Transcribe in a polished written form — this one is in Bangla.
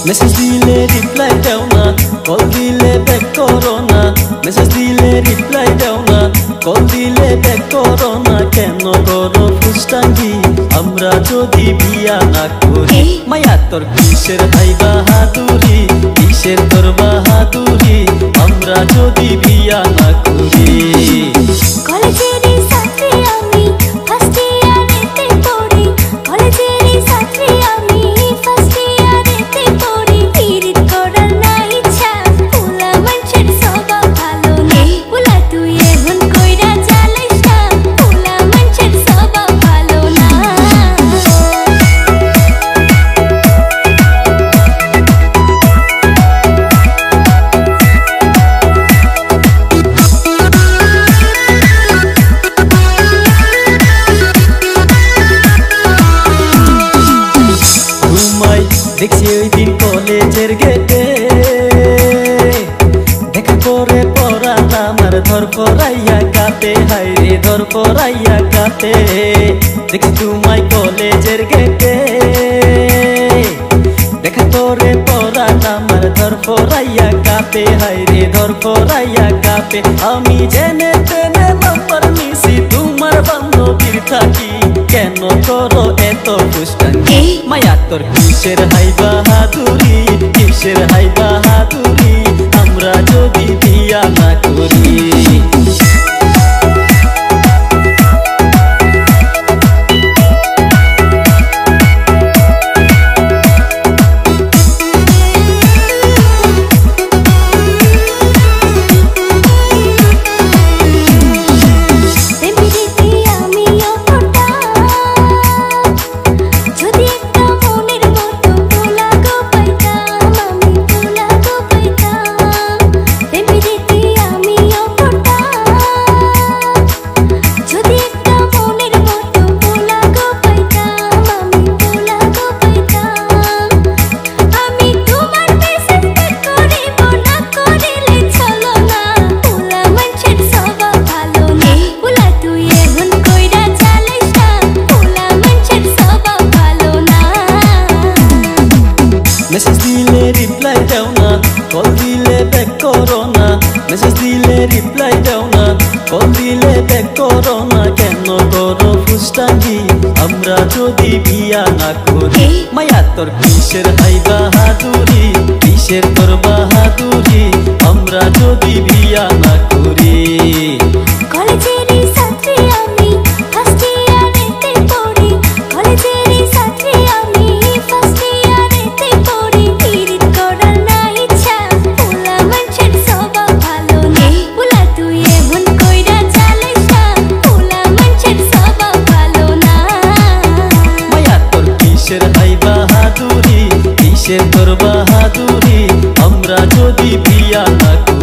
মেসেজ দিলে রিপ্লাই দাও না, কল দিলে ব্যাক করো না। মেসেজ দিলে রিপ্লাই দাও না, কল দিলে ব্যাক করো না। কেন করো ফুসটাঙ্গি আমরা যদি বিয়া না করি? মায়া তোর কিসের হাই বাহাদুরি, কিসের তোর বাহাদুরি আমরা যদি বিয়া না করি? কলেজেরই ছাত্রী আমি, ফার্স্ট ইয়ারেতে পড়ি। কলেজেরই ছাত্রী আমি, ফার্স্ট ইয়ারেতে পড়ি। পিরিত করার না ইচ্ছা, পোলা মানুষের স্বভাব ভালো না। পোলা তুই এখন কইরা জ্বালাইস না, পোলা মানুষের স্বভাব ভালো না। দেখছি ওই দিন কলেজের গেটে, দেখা করে পড়ালাম আর ধর পড়াইয়া কাঁপে, হাই রে ধর পড়াইয়া কাঁপে। দেখছি তোমায় কলেজের গেটে, দেখা করে পড়ালাম আর ধর পড়াইয়া কাঁপে, হাই রে ধর পড়াইয়া কাঁপে। আমি জেনে তেনে নাম্বার নিছি তোমার বান্ধবীর থাকি, কেন করো এত ফুসটাঙ্গি? মায়া তোর কিসের হাই বাহাদুরি, কিসের হাই বাহাদুরি আমরা যদি বিয়া না করি? মেসেজ দিলে রিপ্লাই দাও না, কল দিলে ব্যাক করো না। মেসেজ দিলে রিপ্লাই দাও না, কল দিলে ব্যাক করো না। কেন করো ফুসটাঙ্গি আমরা যদি বিয়া না করি? মায়া তোর কিসের হাই বাহাদুরি, কিসের তোর বাহাদুরি আমরা যদি বিয়া না করি? কলেজেরই ছাত্রী আমি, ফার্স্ট ইয়ারেতে পড়ি। কলেজেরই ছাত্রী আমি, ফার্স্ট ইয়ারেতে পড়ি। পিরিত করার না ইচ্ছা, পোলা মানুষের স্বভাব ভালো না। পোলা তুই এখন কইরা জ্বালাইস না, পোলা মানুষের স্বভাব ভালো না। মায়া তোর কিসের হাই বাহাদুরি, কিসের তোর বাহাদুরি আমরা যদি বিয়া না করি?